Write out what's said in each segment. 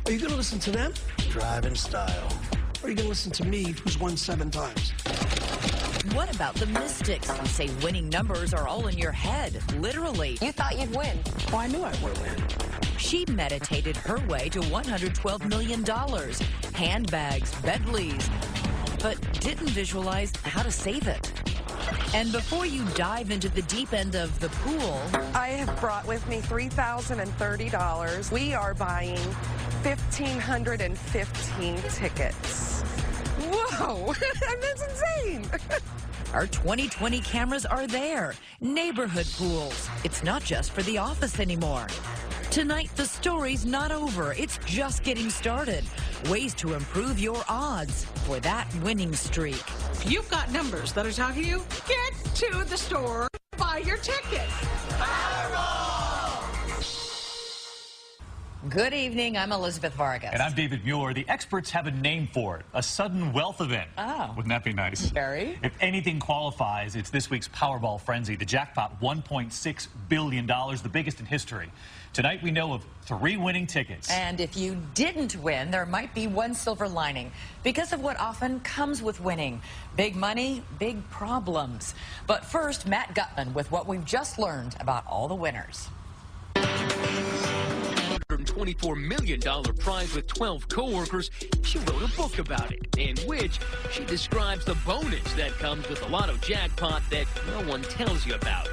Are you going to listen to them? Drive in style. Or are you going to listen to me, who's won 7 times? What about the mystics who say winning numbers are all in your head, literally? You thought you'd win. Oh, I knew I would win. She meditated her way to $112 million, handbags, Bentleys, but didn't visualize how to save it. And before you dive into the deep end of the pool, I have brought with me $3,030. We are buying 1,515 tickets. Whoa, that's insane. our 2020 cameras are there. Neighborhood pools. It's not just for the office anymore. Tonight, the story's not over. It's just getting started. Ways to improve your odds for that winning streak. If you've got numbers that are talking to you, get to the store, buy your ticket. Good evening. I'm Elizabeth Vargas. And I'm David Mueller. The experts have a name for it, a sudden wealth event. Oh. Wouldn't that be nice? Very. If anything qualifies, it's this week's Powerball frenzy. The jackpot, $1.6 billion, the biggest in history. Tonight, we know of 3 winning tickets. And if you didn't win, there might be one silver lining because of what often comes with winning. Big money, big problems. But first, Matt Gutman with what we've just learned about all the winners. $124 million prize with 12 co-workers. She wrote a book about it, in which she describes the bonus that comes with the Lotto jackpot that no one tells you about.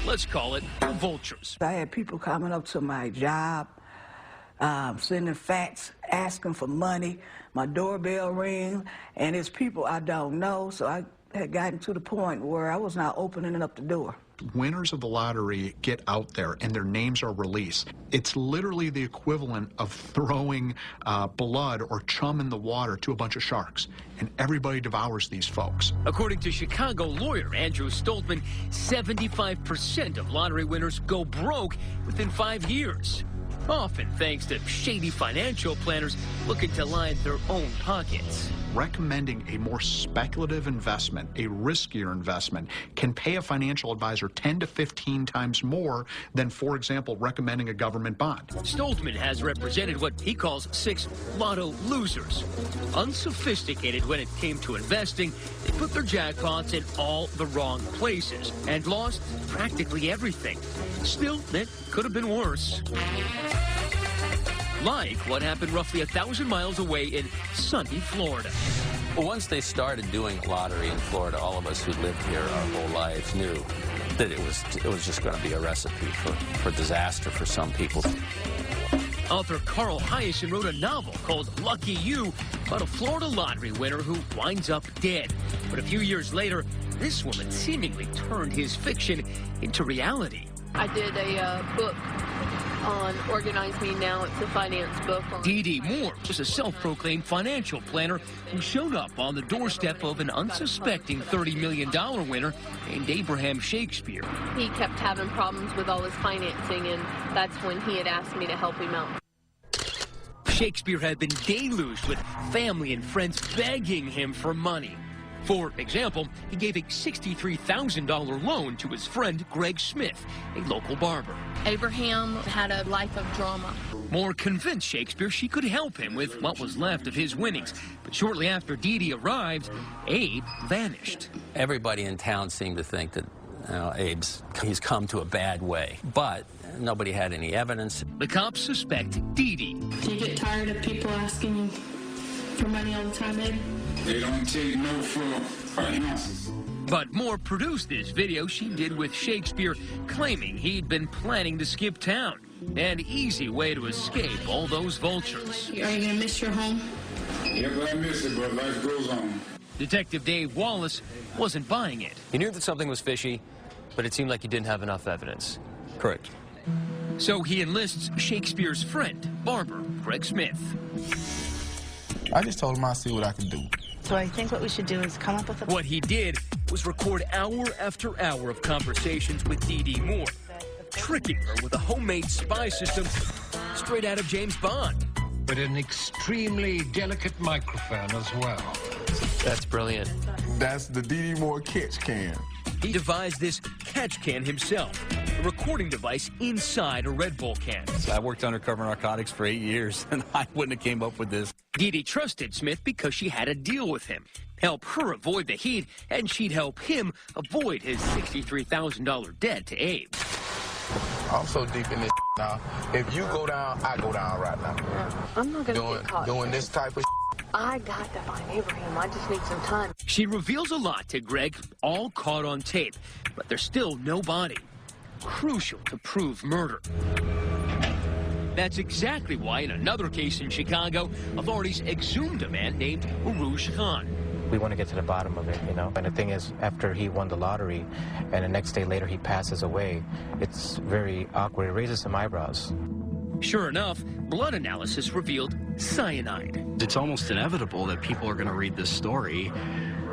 Let's call it the vultures. I had people coming up to my job, sending fax, asking for money. My doorbell rings, and it's people I don't know, so I had gotten to the point where I was not opening up the door. Winners of the lottery get out there and their names are released. It's literally the equivalent of throwing blood or chum in the water to a bunch of sharks, and everybody devours these folks. According to Chicago lawyer Andrew Stoltman, 75% of lottery winners go broke within 5 years, often thanks to shady financial planners looking to line their own pockets. Recommending a more speculative investment, a riskier investment, can pay a financial advisor 10 to 15 times more than, for example, recommending a government bond. Stoltman has represented what he calls 6 lotto losers. Unsophisticated when it came to investing, they put their jackpots in all the wrong places and lost practically everything. Still, it could have been worse. Like what happened roughly 1,000 miles away in sunny Florida. Well, once they started doing lottery in Florida, all of us who lived here our whole lives knew that it was just going to be a recipe for disaster for some people. Author Carl Hyacin wrote a novel called Lucky You about a Florida lottery winner who winds up dead. But a few years later, this woman seemingly turned his fiction into reality. I did a book on Organize Me Now. It's a finance book. Dee Dee Moore was a self-proclaimed financial planner who showed up on the doorstep of an unsuspecting $30 million winner named Abraham Shakespeare. He kept having problems with all his financing, and that's when he had asked me to help him out. Shakespeare had been deluged with family and friends begging him for money. For example, he gave a $63,000 loan to his friend Greg Smith, a local barber. Abraham had a life of drama. Moore convinced Shakespeare she could help him with what was left of his winnings. But shortly after Dee Dee arrived, Abe vanished. Everybody in town seemed to think that he's come to a bad way, but nobody had any evidence. The cops suspect Dee Dee. Do you get tired of people asking you for money all the time, Abe? They don't take no for finances. But Moore produced this video she did with Shakespeare, claiming he'd been planning to skip town. An easy way to escape all those vultures. Are you going to miss your home? Yeah, but I miss it, but life goes on. Detective Dave Wallace wasn't buying it. He knew that something was fishy, but it seemed like he didn't have enough evidence. Correct. So he enlists Shakespeare's friend, barber Greg Smith. I just told him I'd see what I could do. So I think what we should do is come up with a... What he did was record hour after hour of conversations with Dee Dee Moore, tricking her with a homemade spy system straight out of James Bond. With an extremely delicate microphone as well. That's brilliant. That's the Dee Dee Moore catch cam. He devised this catch can himself, a recording device inside a Red Bull can. I worked undercover narcotics for 8 years, and I wouldn't have came up with this. Dee Dee trusted Smith because she had a deal with him. Help her avoid the heat, and she'd help him avoid his $63,000 debt to Abe. I'm so deep in this now. If you go down, I go down right now. Yeah, I'm not going to get caught. Doing this type of I got to find Abraham. I just need some time. She reveals a lot to Greg, all caught on tape, but there's still no body. Crucial to prove murder. That's exactly why, in another case in Chicago, authorities exhumed a man named Aruj Khan. We want to get to the bottom of it, you know. And the thing is, after he won the lottery and the next day later he passes away, it's very awkward. It raises some eyebrows. Sure enough, blood analysis revealed cyanide. It's almost inevitable that people are going to read this story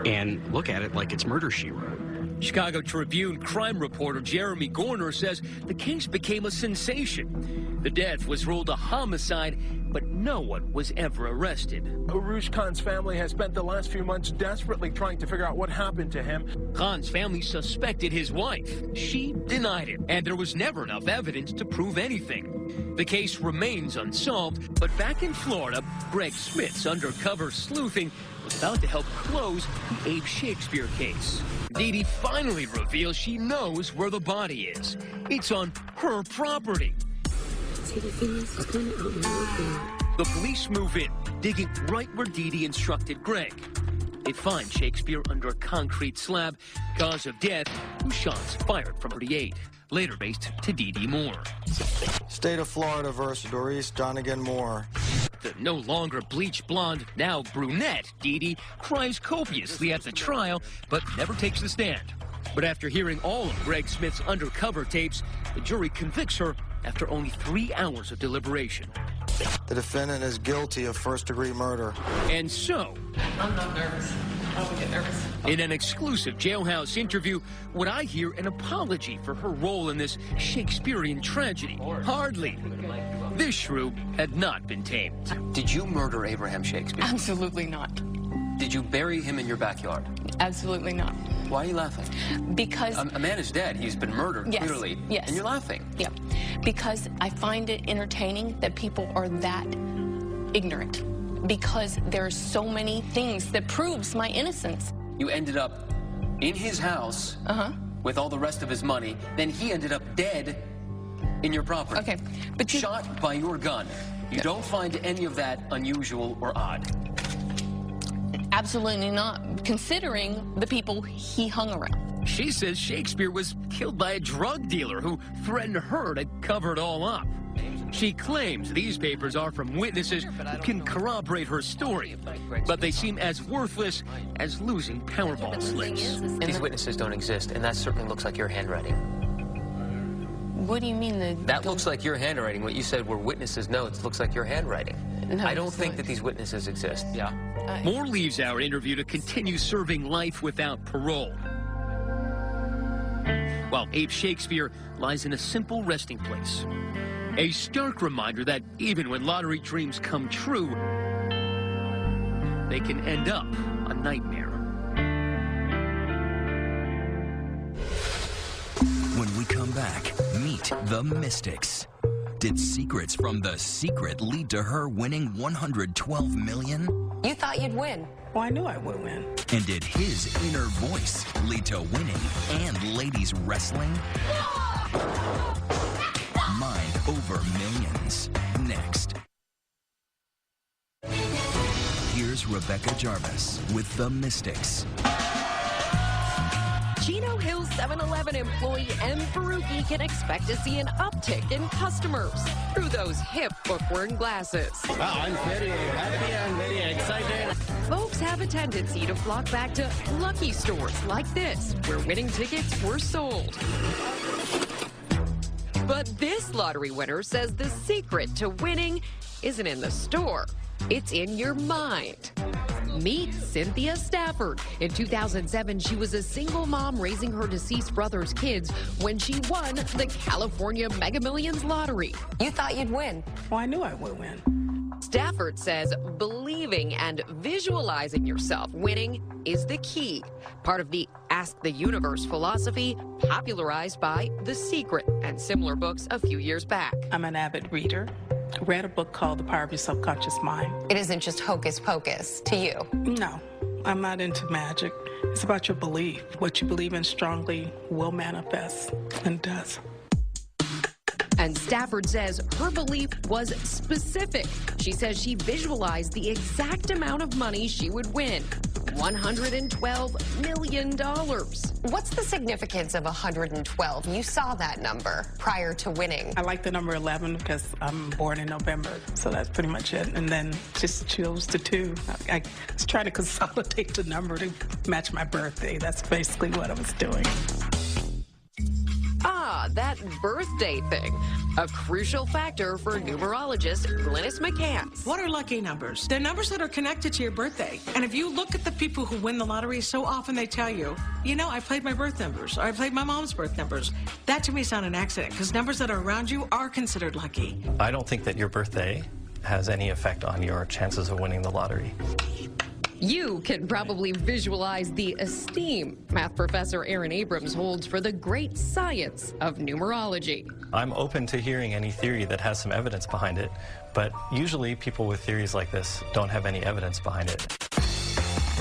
and look at it like it's Murder, She Wrote. Chicago Tribune crime reporter Jeremy Gorner says the case became a sensation. The death was ruled a homicide, but no one was ever arrested. Aruj Khan's family has spent the last few months desperately trying to figure out what happened to him. Khan's family suspected his wife. She denied it, and there was never enough evidence to prove anything. The case remains unsolved, but back in Florida, Greg Smith's undercover sleuthing was about to help close the Abe Shakespeare case. Dee Dee finally reveals she knows where the body is. It's on her property. The police move in, digging right where Dee Dee instructed Greg. They find Shakespeare under a concrete slab. Cause of death, 2 shots fired from 38. Later based to Dee Dee Moore. State of Florida versus Doris Donegan Moore. The no longer bleached blonde, now brunette Dee Dee cries copiously at the trial, but never takes the stand. But after hearing all of Greg Smith's undercover tapes, the jury convicts her after only 3 hours of deliberation. The defendant is guilty of first-degree murder. And so, I'm not nervous. I don't get nervous. In an exclusive jailhouse interview, would I hear an apology for her role in this Shakespearean tragedy? Hardly. This shrew had not been tamed. Did you murder Abraham Shakespeare? Absolutely not. Did you bury him in your backyard? Absolutely not. Why are you laughing? Because... A man is dead. He's been murdered, yes, clearly. Yes. And you're laughing. Yeah. Because I find it entertaining that people are that ignorant. Because there's so many things that proves my innocence. You ended up in his house with all the rest of his money. Then he ended up dead in your property. Okay. But you... Shot by your gun. You don't find any of that unusual or odd? Absolutely not, considering the people he hung around. She says Shakespeare was killed by a drug dealer who threatened her to cover it all up. She claims these papers are from witnesses who can corroborate her story, but they seem as worthless as losing Powerball slips. These witnesses don't exist, and that certainly looks like your handwriting. What do you mean? That looks like your handwriting. What you said were witnesses' notes looks like your handwriting. No, I don't think that these witnesses exist. Yeah. Moore leaves our interview to continue serving life without parole, while Abe Shakespeare lies in a simple resting place. A stark reminder that even when lottery dreams come true, they can end up a nightmare. When we come back, meet the Mystics. Did secrets from The Secret lead to her winning $112 million? You thought you'd win. Well, I knew I would win. And did his inner voice lead to winning and ladies wrestling? Mind over millions. Next. Here's Rebecca Jarvis with The Mystics. Chino Hills 7-Eleven employee M. Faruqi can expect to see an uptick in customers through those hip footwear and glasses. Wow, I'm very happy and very excited. Folks have a tendency to flock back to lucky stores like this, where winning tickets were sold. But this lottery winner says the secret to winning isn't in the store. It's in your mind. Meet Cynthia Stafford. In 2007, she was a single mom raising her deceased brother's kids when she won the California Mega Millions lottery. You thought you'd win. Well, I knew I would win. Stafford says believing and visualizing yourself winning is the key, part of the Ask the Universe philosophy popularized by The Secret and similar books a few years back. I'm an avid reader. I read a book called The Power of Your Subconscious Mind. It isn't just hocus pocus to you. No, I'm not into magic. It's about your belief. What you believe in strongly will manifest, and does. And Stafford says her belief was specific. She says she visualized the exact amount of money she would win. $112 million. What's the significance of 112? You saw that number prior to winning. I like the number 11 because I'm born in November, so that's pretty much it. And then just chose the 2. I was trying to consolidate the number to match my birthday. That's basically what I was doing. Ah, that birthday thing. A crucial factor for numerologist Glynis McCants. What are lucky numbers? They're numbers that are connected to your birthday. And if you look at the people who win the lottery, so often they tell you, you know, I played my birth numbers, or I played my mom's birth numbers. That to me is not an accident, because numbers that are around you are considered lucky. I don't think that your birthday has any effect on your chances of winning the lottery. You can probably visualize the esteem math professor Aaron Abrams holds for the great science of numerology. I'm open to hearing any theory that has some evidence behind it, but usually people with theories like this don't have any evidence behind it.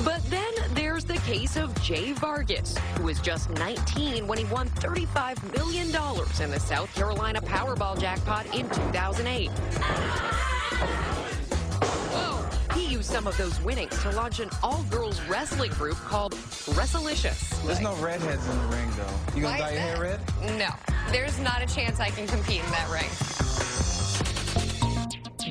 But then there's the case of Jay Vargas, who was just 19 when he won $35 million in the South Carolina Powerball jackpot in 2008. He used some of those winnings to launch an all-girls wrestling group called Wrestlicious. There's no redheads in the ring, though. You gonna dye your hair red? No, there's not a chance I can compete in that ring.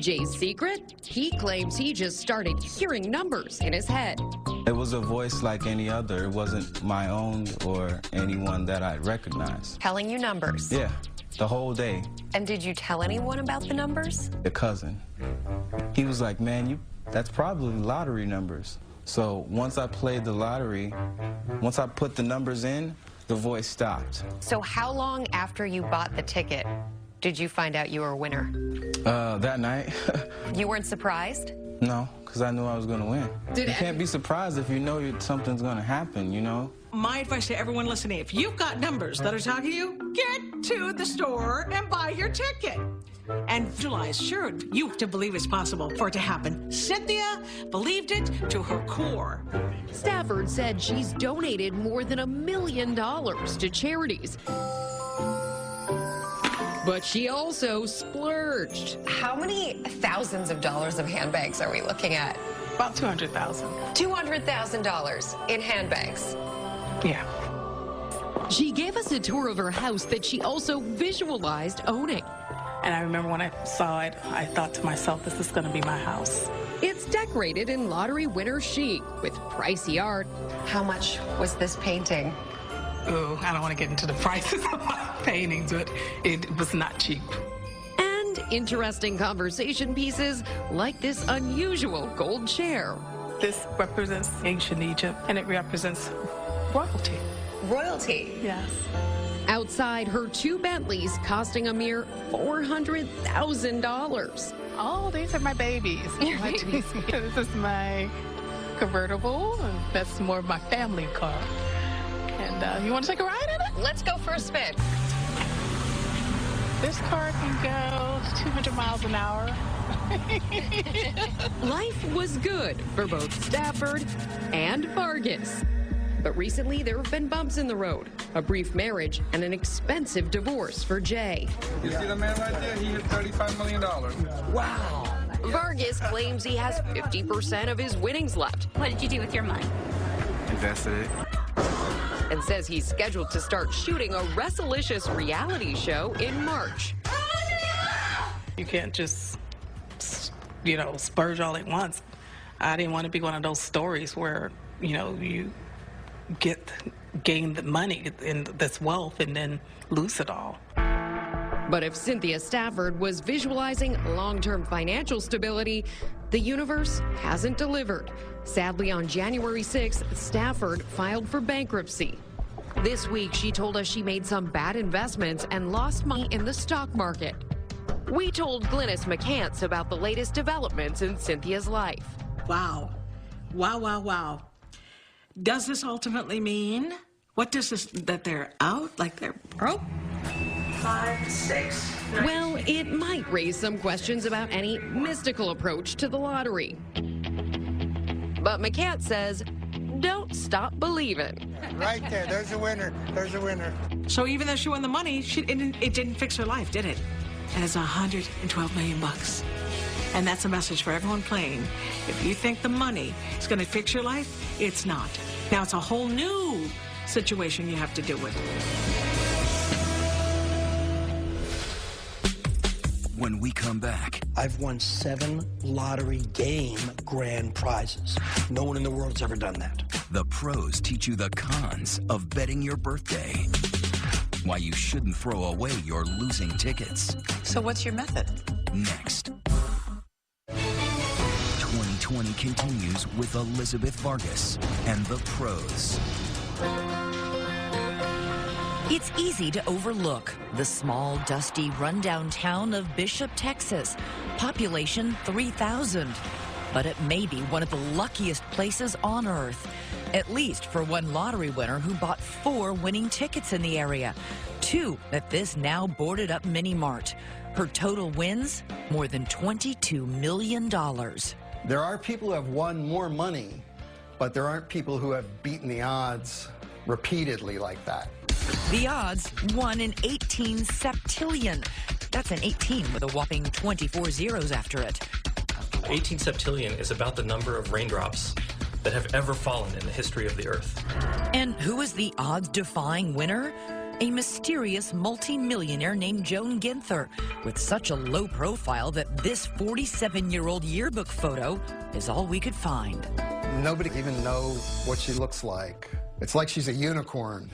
Jay's secret? He claims he just started hearing numbers in his head. It was a voice like any other. It wasn't my own or anyone that I recognized. Telling you numbers? Yeah, the whole day. And did you tell anyone about the numbers? A cousin. He was like, man, that's probably lottery numbers. So once I played the lottery, once I put the numbers in, the voice stopped. So how long after you bought the ticket did you find out you were a winner? That night. You weren't surprised? No, because I knew I was going to win. You can't be surprised if you know something's going to happen, you know? My advice to everyone listening, if you've got numbers that are talking to you, get to the store and buy your ticket. And visualize, sure, you have to believe it's possible for it to happen. Cynthia believed it to her core. Stafford said she's donated more than $1 million to charities. But she also splurged. How many thousands of dollars of handbags are we looking at? About $200,000. $200,000 in handbags. Yeah. She gave us a tour of her house that she also visualized owning. And I remember when I saw it, I thought to myself, this is going to be my house. It's decorated in lottery winner chic with pricey art. How much was this painting? Ooh, I don't want to get into the prices of my paintings, but it was not cheap. And interesting conversation pieces like this unusual gold chair. This represents ancient Egypt, and it represents royalty. Royalty? Yes. Outside, her 2 Bentleys costing a mere $400,000. Oh, these are my babies. This is my convertible, and that's more of my family car. And you want to take a ride in it? Let's go for a spin. This car can go 200 miles an hour. Life was good for both Stafford and Vargas. But recently, there have been bumps in the road. A brief marriage and an expensive divorce for Jay. You see the man right there? He hit $35 million. Wow. Vargas claims he has 50% of his winnings left. What did you do with your money? Invested it. And says he's scheduled to start shooting a Wrestlicious reality show in March. You can't just, splurge all at once. I didn't want to be one of those stories where, you gain the money and this wealth and then lose it all. But if Cynthia Stafford was visualizing long-term financial stability, the universe hasn't delivered. Sadly, on January 6th, Stafford filed for bankruptcy. This week, she told us she made some bad investments and lost money in the stock market. We told Glynis McCants about the latest developments in Cynthia's life. Wow. Wow, wow, wow. Does this ultimately mean What does this, that they're out, like they're broke? 5, 6. Well, it might raise some questions about any mystical approach to the lottery. But McCann says, don't stop believing. Right there, there's a winner. There's a winner. So even though she won the money, it didn't fix her life, did it? And it's $112 million. And that's a message for everyone playing. If you think the money is going to fix your life, it's not. Now it's a whole new situation you have to deal with. When we come back, I've won 7 lottery game grand prizes. No one in the world has ever done that. the pros teach you the cons of betting your birthday. Why you shouldn't throw away your losing tickets. So what's your method? Next. 2020 continues with Elizabeth Vargas and the pros. It's easy to overlook the small, dusty, rundown town of Bishop, Texas. Population 3,000. But it may be one of the luckiest places on earth. At least for one lottery winner who bought 4 winning tickets in the area. 2 at this now boarded up mini mart. Her total wins, more than $22 million. There are people who have won more money, but there aren't people who have beaten the odds repeatedly like that. The odds, 1 in 18 septillion. That's an 18 with a whopping 24 zeros after it. 18 septillion is about the number of raindrops that have ever fallen in the history of the Earth. And who is the odds-defying winner? A mysterious multi-millionaire named Joan Ginther, with such a low profile that this 47-year-old yearbook photo is all we could find. Nobody even knows what she looks like. It's like she's a unicorn.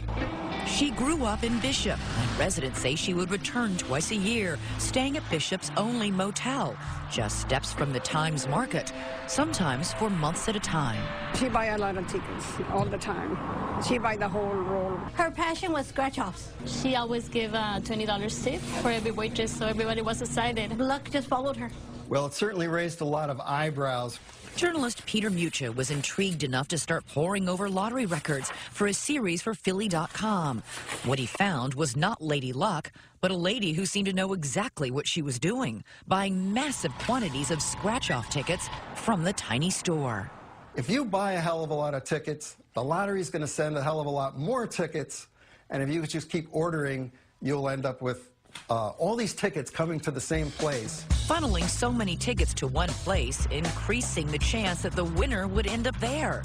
She grew up in Bishop, and residents say she would return twice a year, staying at Bishop's only motel, just steps from the Times Market, sometimes for months at a time. She buy a lot of tickets all the time. She buy the whole roll. Her passion was scratch-offs. She always gave a $20 tip for every waitress, so everybody was excited. Luck just followed her. Well, it certainly raised a lot of eyebrows. Journalist Peter Mucha was intrigued enough to start poring over lottery records for a series for Philly.com. What he found was not Lady Luck, but a lady who seemed to know exactly what she was doing, buying massive quantities of scratch-off tickets from the tiny store. If you buy a hell of a lot of tickets, the lottery's going to send a hell of a lot more tickets, and if you just keep ordering, you'll end up with all these tickets coming to the same place. Funneling so many tickets to one place, increasing the chance that the winner would end up there.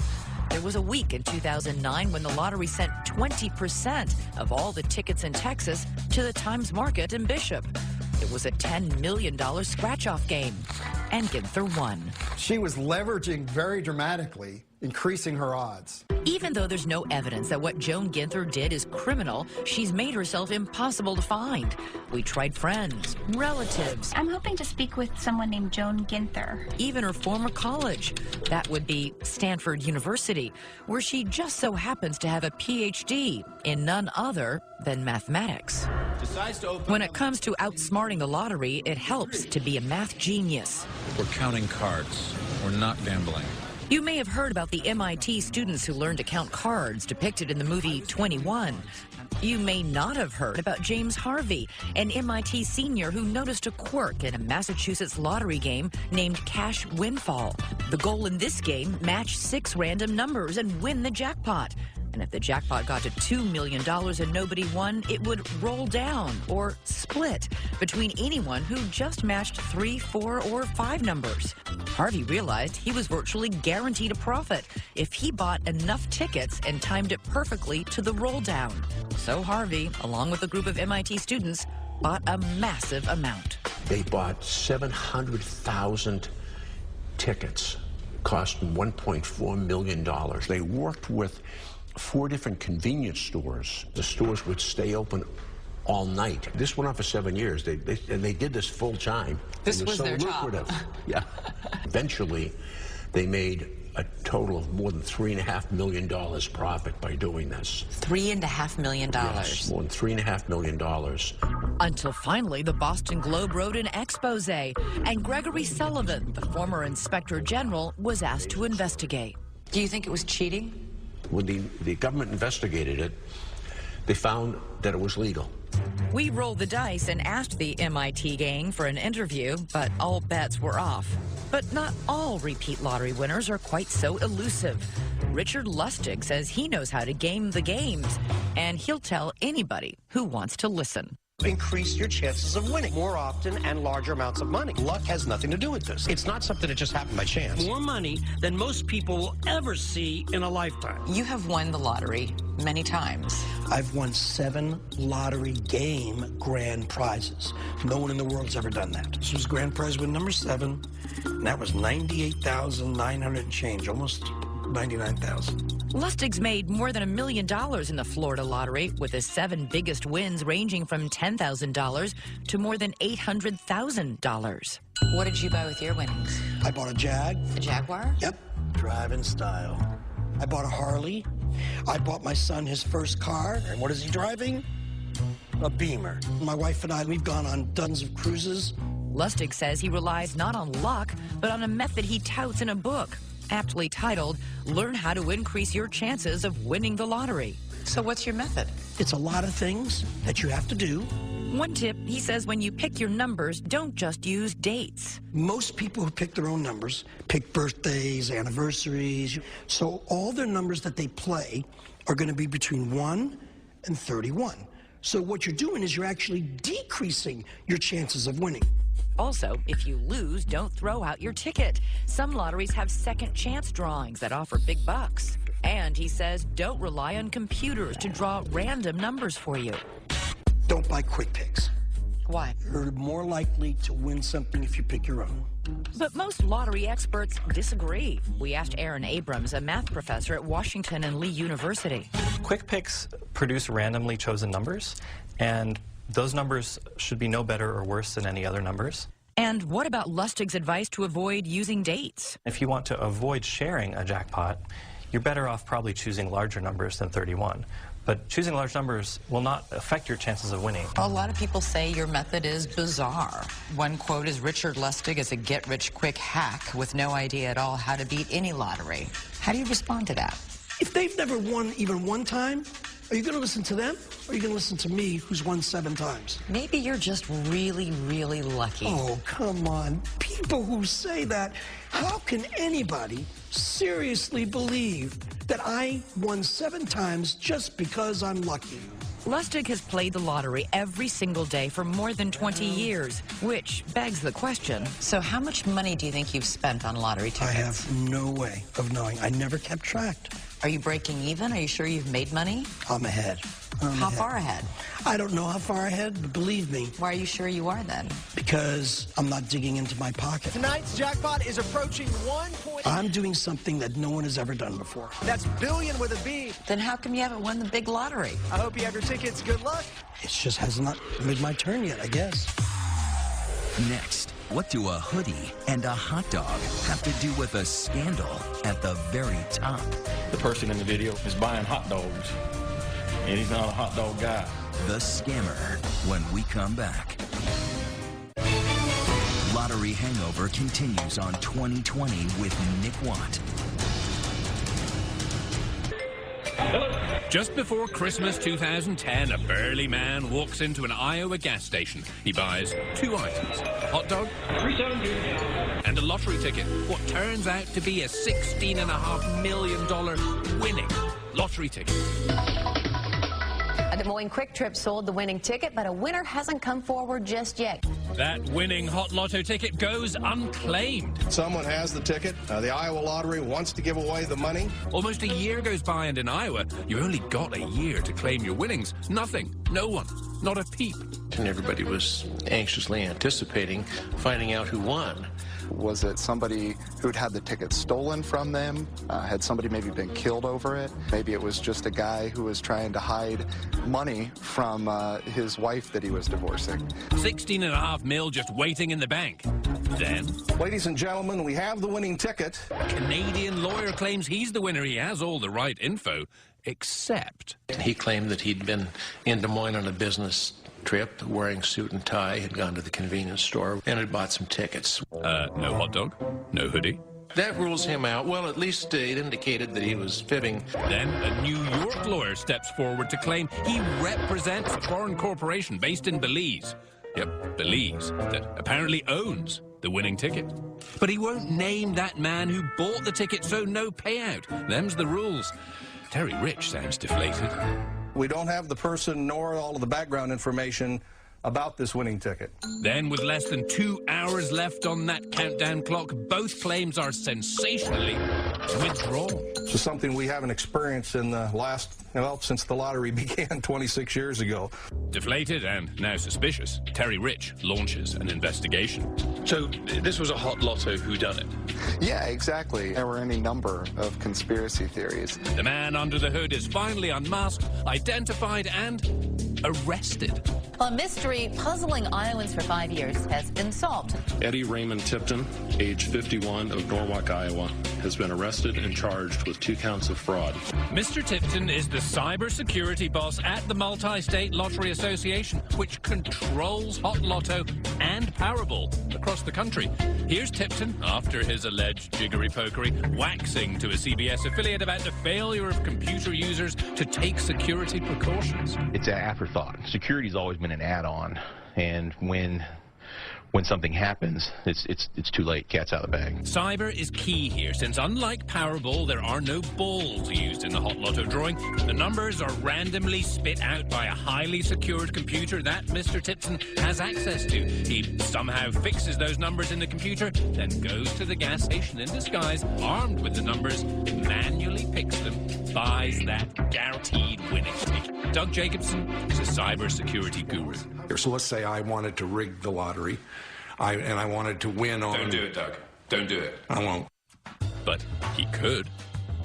There was a week in 2009 when the lottery sent 20% of all the tickets in Texas to the Times Market in Bishop. It was a $10 million scratch-off game, and Ginther won. She was leveraging very dramatically, increasing her odds. Even though there's no evidence that what Joan Ginther did is criminal, she's made herself impossible to find. We tried friends, relatives. I'm hoping to speak with someone named Joan Ginther. Even her former college. That would be Stanford University, where she just so happens to have a PhD in none other than mathematics. When it comes to outsmarting the lottery, it helps to be a math genius. We're counting cards. We're not gambling. You may have heard about the MIT students who learned to count cards depicted in the movie 21. You may not have heard about James Harvey, an MIT senior who noticed a quirk in a Massachusetts lottery game named Cash Windfall. The goal in this game, match 6 random numbers and win the jackpot. And if the jackpot got to $2 million and nobody won, it would roll down or split between anyone who just matched 3, 4, or 5 numbers. Harvey realized he was virtually guaranteed a profit if he bought enough tickets and timed it perfectly to the roll down. So Harvey, along with a group of MIT students, bought a massive amount. They bought 700,000 tickets, cost them $1.4 million. They worked with 4 different convenience stores. The stores would stay open all night. This went on for 7 years. They did this full time. This was their lucrative. job. Yeah. Eventually, they made a total of more than $3.5 million profit by doing this. $3.5 million. Yes, more than $3.5 million. Until finally, the Boston Globe wrote an expose, and Gregory Sullivan, the former inspector general, was asked to investigate. Do you think it was cheating? When the government investigated it, they found that it was legal. We rolled the dice and asked the MIT gang for an interview, but all bets were off. But not all repeat lottery winners are quite so elusive. Richard Lustig says he knows how to game the games, and he'll tell anybody who wants to listen. Increase your chances of winning more often and larger amounts of money. Luck has nothing to do with this. It's not something that just happened by chance. More money than most people will ever see in a lifetime. You have won the lottery many times. I've won 7 lottery game grand prizes. No one in the world has ever done that. This was grand prize win number 7, and that was $98,900 and change, almost $99,000. Lustig's made more than $1 million in the Florida lottery, with his 7 biggest wins ranging from $10,000 to more than $800,000. What did you buy with your winnings? I bought a Jag. A Jaguar? Yep. Drive in style. I bought a Harley. I bought my son his first car. And what is he driving? A Beamer. My wife and I, we've gone on dozens of cruises. Lustig says he relies not on luck, but on a method he touts in a book, aptly titled, Learn How to Increase Your Chances of Winning the Lottery. So what's your method? It's a lot of things that you have to do. One tip, he says, when you pick your numbers, don't just use dates. Most people who pick their own numbers pick birthdays, anniversaries. So all their numbers that they play are going to be between 1 and 31. So what you're doing is you're actually decreasing your chances of winning. Also, if you lose, don't throw out your ticket. Some lotteries have second chance drawings that offer big bucks. And he says don't rely on computers to draw random numbers for you. Don't buy quick picks. Why? You're more likely to win something if you pick your own. But most lottery experts disagree. We asked Aaron Abrams, a math professor at Washington and Lee University. Quick picks produce randomly chosen numbers, and those numbers should be no better or worse than any other numbers. And what about Lustig's advice to avoid using dates? If you want to avoid sharing a jackpot, you're better off probably choosing larger numbers than 31. But choosing large numbers will not affect your chances of winning. A lot of people say your method is bizarre. One quote is Richard Lustig is a get-rich-quick hack with no idea at all how to beat any lottery. How do you respond to that? If they've never won even one time, are you going to listen to them, or are you going to listen to me, who's won 7 times? Maybe you're just really, really lucky. Oh, come on. People who say that, how can anybody seriously believe that I won 7 times just because I'm lucky? Lustig has played the lottery every single day for more than 20 years, which begs the question. So how much money do you think you've spent on lottery tickets? I have no way of knowing. I never kept track. Are you breaking even? Are you sure you've made money? I'm ahead. How far ahead? I don't know how far ahead, but believe me. Why are you sure you are then? Because I'm not digging into my pocket. Tonight's jackpot is approaching I'm doing something that no one has ever done before. That's billion with a B. Then how come you haven't won the big lottery? I hope you have your tickets. Good luck. It just has not made my turn yet, I guess. Next, what do a hoodie and a hot dog have to do with a scandal at the very top? The person in the video is buying hot dogs, and he's not a hot dog guy. The Scammer, when we come back. Lottery Hangover continues on 2020 with Nick Watt. Just before Christmas 2010, a burly man walks into an Iowa gas station. He buys 2 items, a hot dog and a lottery ticket. What turns out to be a $16.5 million winning lottery ticket. A Des Moines Quick Trip sold the winning ticket, but a winner hasn't come forward just yet. That winning hot lotto ticket goes unclaimed. Someone has the ticket. The Iowa Lottery wants to give away the money. Almost a year goes by, and in Iowa, you only got a year to claim your winnings. Nothing. No one. Not a peep. And everybody was anxiously anticipating finding out who won. Was it somebody who'd had the ticket stolen from them? Had somebody maybe been killed over it? Maybe it was just a guy who was trying to hide money from his wife that he was divorcing. $16.5 million just waiting in the bank. Then, ladies and gentlemen, we have the winning ticket. A Canadian lawyer claims he's the winner. He has all the right info, except he claimed that he'd been in Des Moines on a business trip, wearing suit and tie, had gone to the convenience store and had bought some tickets. No hot dog, no hoodie, That rules him out. Well, at least it indicated that he was fibbing. Then a New York lawyer steps forward to claim he represents a foreign corporation based in Belize. Yep, Belize, that apparently owns the winning ticket. But he won't name that man who bought the ticket, so no payout. Them's the rules. Terry Rich sounds deflated. We don't have the person nor all of the background information about this winning ticket. Then, with less than 2 hours left on that countdown clock, both claims are sensationally withdrawn. This is something we haven't experienced in the last, well, since the lottery began 26 years ago. Deflated and now suspicious, Terry Rich launches an investigation. So this was a hot lotto whodunit? Yeah, exactly. There were any number of conspiracy theories. The man under the hood is finally unmasked, identified, and arrested. A mystery puzzling Iowans for 5 years has been solved. Eddie Raymond Tipton, age 51, of Norwalk, Iowa, has been arrested and charged with 2 counts of fraud. Mr. Tipton is the cybersecurity boss at the Multi-State Lottery Association, which controls Hot Lotto and Powerball across the country. Here's Tipton, after his alleged jiggery-pokery, waxing to a CBS affiliate about the failure of computer users to take security precautions. It's an afterthought. Security's always been an add-on, and when something happens, it's too late. Cat's out of the bag. Cyber is key here, since unlike Powerball, there are no balls used in the Hot Lotto drawing. The numbers are randomly spit out by a highly secured computer that Mr. Tipton has access to. He somehow fixes those numbers in the computer, then goes to the gas station in disguise, armed with the numbers, manually picks them, buys that guaranteed winning ticket. Doug Jacobson is a cybersecurity guru. So let's say I wanted to rig the lottery, and I wanted to win on... Don't do it, Doug. Don't do it. I won't. But he could.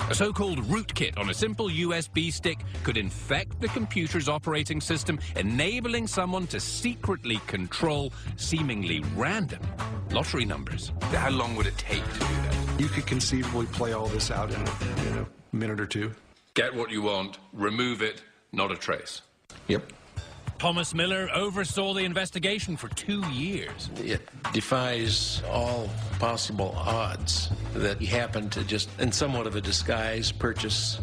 A so-called rootkit on a simple USB stick could infect the computer's operating system, enabling someone to secretly control seemingly random lottery numbers. How long would it take to do that? You could conceivably play all this out in a minute or two. Get what you want, remove it, not a trace. Yep. Thomas Miller oversaw the investigation for 2 years. It defies all possible odds that he happened to just, in somewhat of a disguise, purchase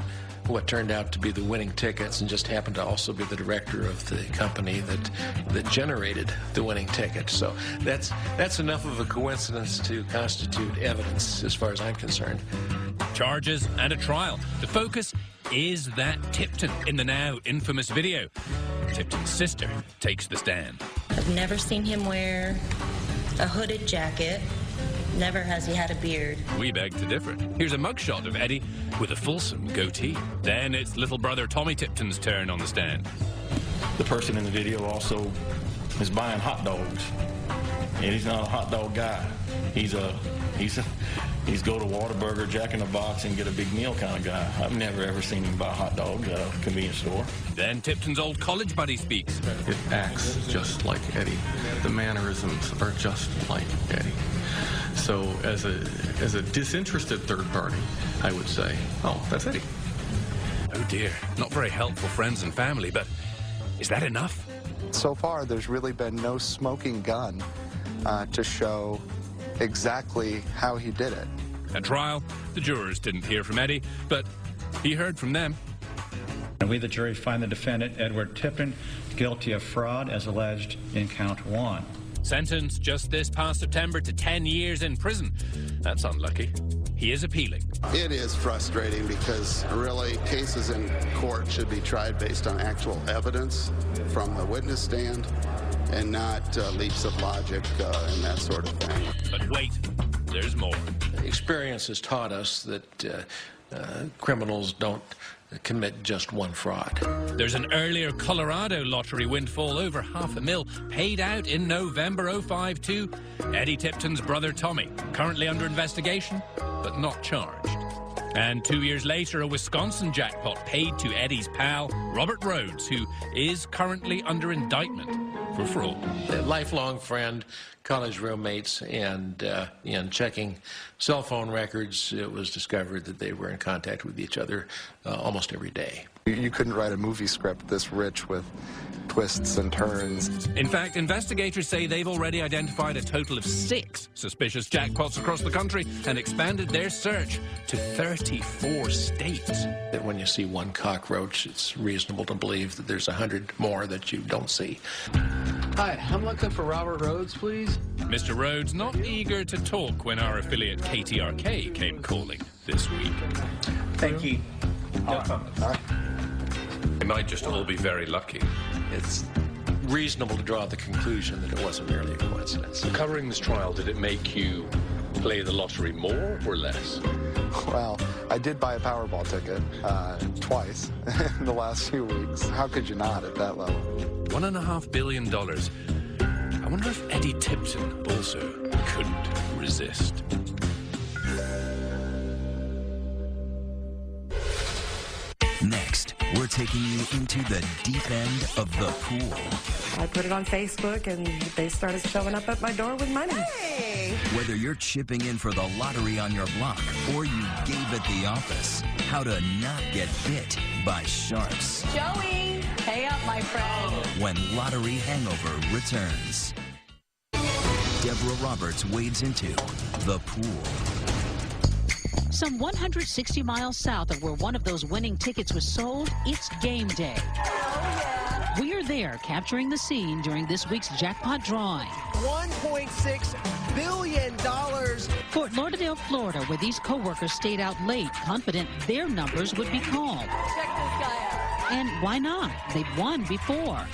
what turned out to be the winning tickets, and just happened to also be the director of the company that generated the winning ticket. So that's enough of a coincidence to constitute evidence as far as I'm concerned. Charges and a trial. The focus is that Tipton in the now infamous video. Tipton's sister takes the stand. I've never seen him wear a hooded jacket. Never has he had a beard. We beg to differ. Here's a mugshot of Eddie with a fulsome goatee. Then it's little brother Tommy Tipton's turn on the stand. The person in the video also is buying hot dogs, and he's not a hot dog guy. He's go to Whataburger, Jack in the Box, and get a big meal kind of guy. I've never ever seen him buy hot dogs at a convenience store. Then Tipton's old college buddy speaks. It acts just like Eddie. The mannerisms are just like Eddie. So as a disinterested third party, I would say, oh, that's Eddie. Oh dear, not very helpful friends and family, but is that enough? So far, there's really been no smoking gun to show exactly how he did it. At trial, the jurors didn't hear from Eddie, but he heard from them. And we, the jury, find the defendant, Edward Tipton, guilty of fraud as alleged in count 1. Sentenced just this past September to 10 years in prison. That's unlucky. He is appealing. It is frustrating because really cases in court should be tried based on actual evidence from the witness stand and not leaps of logic and that sort of thing. But wait, there's more. Experience has taught us that criminals don't commit just one fraud. There's an earlier Colorado lottery windfall over $500,000 paid out in November 2005 to Eddie Tipton's brother Tommy, currently under investigation, but not charged. And 2 years later, a Wisconsin jackpot paid to Eddie's pal, Robert Rhodes, who is currently under indictment for fraud. A lifelong friend, college roommates, and in checking cell phone records, it was discovered that they were in contact with each other almost every day. You couldn't write a movie script this rich with twists and turns. In fact, investigators say they've already identified a total of 6 suspicious jackpots across the country and expanded their search to 34 states. That when you see one cockroach, it's reasonable to believe that there's 100 more that you don't see. Hi, I'm looking for Robert Rhodes, please. Mr. Rhodes not eager to talk when our affiliate KTRK came calling this week. Thank you. No problem. They might just all be very lucky. It's reasonable to draw the conclusion that it wasn't merely a coincidence. Covering this trial, did it make you play the lottery more or less? Well, I did buy a Powerball ticket twice in the last few weeks. How could you not at that level? $1.5 billion. I wonder if Eddie Tipton also couldn't resist. Next, we're taking you into the deep end of the pool. I put it on Facebook, and they started showing up at my door with money. Hey! Whether you're chipping in for the lottery on your block or you gave at the office, how to not get bit by sharks. Joey, pay up, my friend. When Lottery Hangover returns. Deborah Roberts wades into the pool. Some 160 miles south of where one of those winning tickets was sold, it's game day. We're there capturing the scene during this week's jackpot drawing. $1.6 billion. Fort Lauderdale, Florida, where these co-workers stayed out late, confident their numbers would be called. Check this guy out. And why not? They'd won before.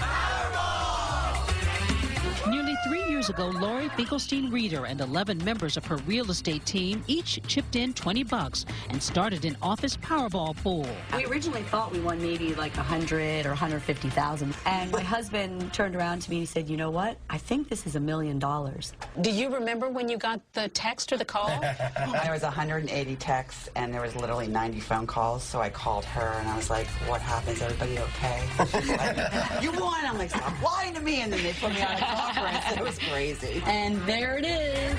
Nearly 3 years ago, Lori Finkelstein-Reeder and 11 members of her real estate team each chipped in $20 and started an office Powerball pool. We originally thought we won maybe like 100 or 150,000. And my husband turned around to me and he said, you know what? I think this is $1 million. Do you remember when you got the text or the call? There was 180 texts and there was literally 90 phone calls. So I called her and I was like, what happened? Is everybody okay? She's like, you won. I'm like, stop lying to me. And then they put me on a conference. It was crazy. And there it is.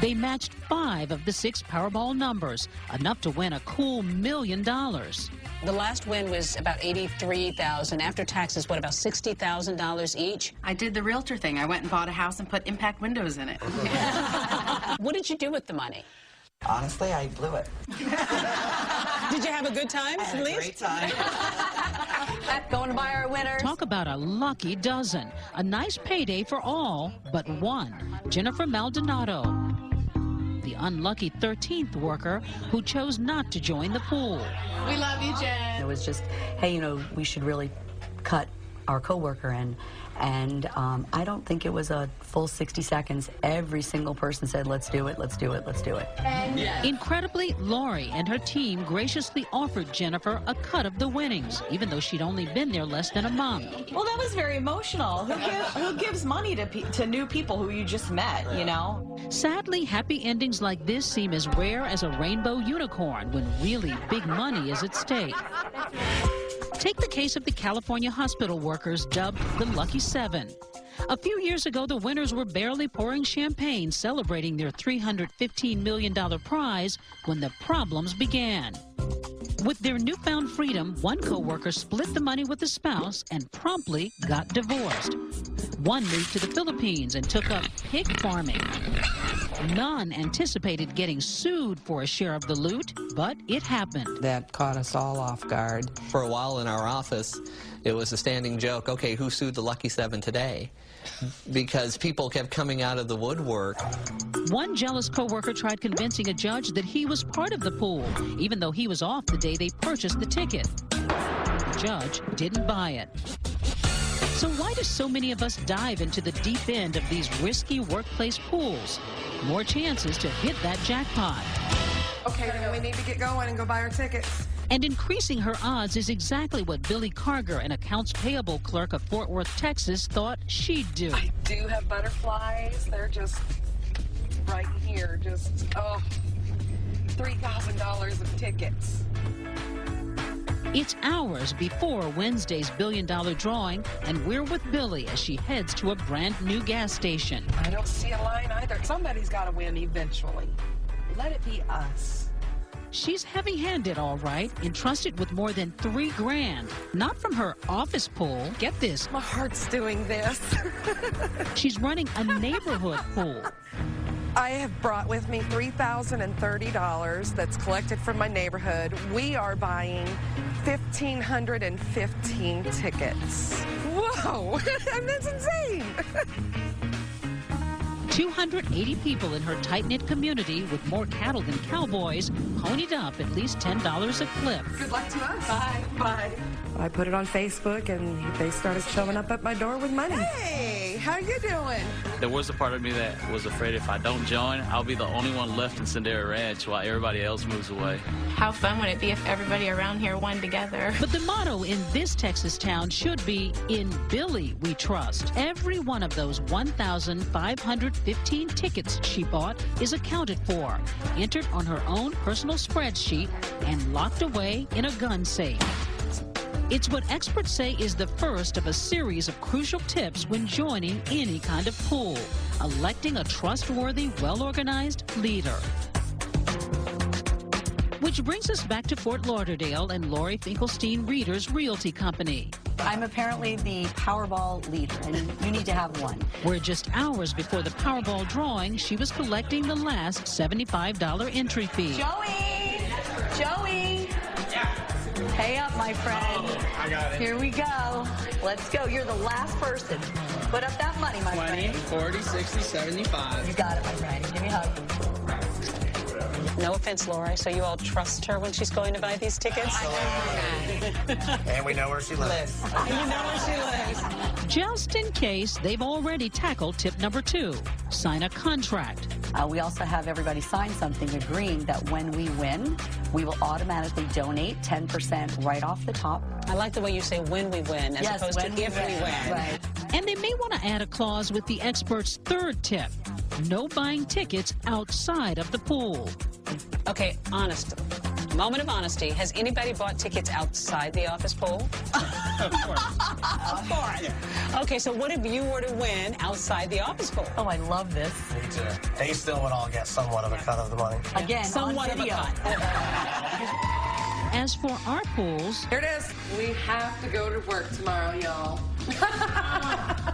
They matched 5 of the 6 Powerball numbers, enough to win a cool $1 million. The last win was about $83,000. After taxes, what, about $60,000 each? I did the realtor thing. I went and bought a house and put impact windows in it. What did you do with the money? Honestly, I blew it. Did you have a good time? I had a great time. Going to buy our winners. Talk about a lucky dozen. A nice payday for all but one, Jennifer Maldonado, the unlucky 13th worker who chose not to join the pool. We love you, Jen. It was just, hey, you know, we should really cut our coworker in. And I don't think it was a full 60 seconds. Every single person said, let's do it, let's do it, let's do it. Incredibly, Lori and her team graciously offered Jennifer a cut of the winnings, even though she'd only been there less than a month. Well, that was very emotional. Who gives money to new people who you just met, you know? Sadly, happy endings like this seem as rare as a rainbow unicorn when really big money is at stake. Take the case of the California hospital workers dubbed the Lucky 7. A few years ago, the winners were barely pouring champagne, celebrating their $315 million prize when the problems began. With their newfound freedom, one co-worker split the money with a spouse and promptly got divorced. One moved to the Philippines and took up pig farming. None anticipated getting sued for a share of the loot, but it happened. That caught us all off guard. For a while in our office, it was a standing joke, okay, who sued the Lucky 7 today? Because people kept coming out of the woodwork. One jealous coworker tried convincing a judge that he was part of the pool, even though he was off the day they purchased the ticket. The judge didn't buy it. So why do so many of us dive into the deep end of these risky workplace pools? More chances to hit that jackpot. Okay, then we need to get going and go buy our tickets. And increasing her odds is exactly what Billy Carger, an accounts payable clerk of Fort Worth, Texas, thought she'd do. I do have butterflies. They're just right here. Just, $3,000 of tickets. It's hours before Wednesday's billion-dollar drawing, and we're with Billy as she heads to a brand new gas station. I don't see a line either. Somebody's got to win eventually. Let it be us. She's heavy-handed, all right, entrusted with more than $3 grand. Not from her office pool. Get this. My heart's doing this. She's running a neighborhood pool. I have brought with me $3,030 that's collected from my neighborhood. We are buying 1,515 tickets. Whoa, that's insane. 280 people in her tight-knit community with more cattle than cowboys ponied up at least $10 a clip. Good luck to us. Bye. Bye. I put it on Facebook, and they started showing up at my door with money. Hey, how you doing? There was a part of me that was afraid if I don't join, I'll be the only one left in Sendero Ranch while everybody else moves away. How fun would it be if everybody around here won together? But the motto in this Texas town should be, in Billy we trust. Every one of those 1,515 tickets she bought is accounted for, entered on her own personal spreadsheet, and locked away in a gun safe. It's what experts say is the first of a series of crucial tips when joining any kind of pool, electing a trustworthy, well-organized leader. Which brings us back to Fort Lauderdale and Lori Finkelstein Reader's Realty Company. I'm apparently the Powerball leader, and you need to have one. Where just hours before the Powerball drawing, she was collecting the last $75 entry fee. Joey! Joey! Pay up, my friend. I got it. Here we go. Let's go. You're the last person. Put up that money, my 20, friend. 40, 60, 75. You got it, my friend. Give me a hug. No offense, Lori, so you all trust her when she's going to buy these tickets? And we know where she lives. And you know where she lives. Just in case, they've already tackled tip number 2, sign a contract. We also have everybody sign something agreeing that when we win, we will automatically donate 10% right off the top. I like the way you say when we win as opposed to if we win. Right. And they may want to add a clause with the expert's 3rd tip, no buying tickets outside of the pool. Okay, honesty. Moment of honesty. Has anybody bought tickets outside the office pool? Of course. Of course. Okay, so what if you were to win outside the office pool? Oh, I love this. Me too. They still would all get somewhat of a cut of the money. Again, somewhat on video. of a cut. As for our pools, Here it is. We have to go to work tomorrow, y'all.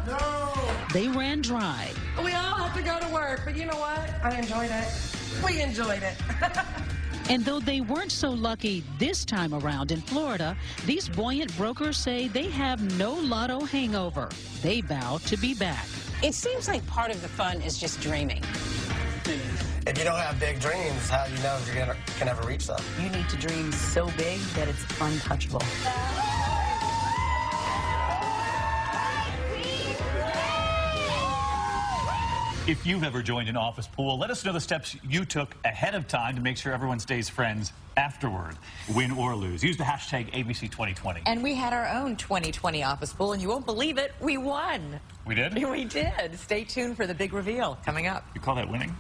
No! they ran dry. We all have to go to work, but you know what? I enjoyed it. We enjoyed it. And though they weren't so lucky this time around in Florida, these buoyant brokers say they have no Lotto hangover. They vow to be back. It seems like part of the fun is just dreaming. If you don't have big dreams, how do you know if you're can ever reach them? You need to dream so big that it's untouchable. If you've ever joined an office pool, let us know the steps you took ahead of time to make sure everyone stays friends afterward, win or lose. Use the hashtag ABC2020. And we had our own 2020 office pool, and you won't believe it, we won. We did? We did. Stay tuned for the big reveal coming up. You call that winning?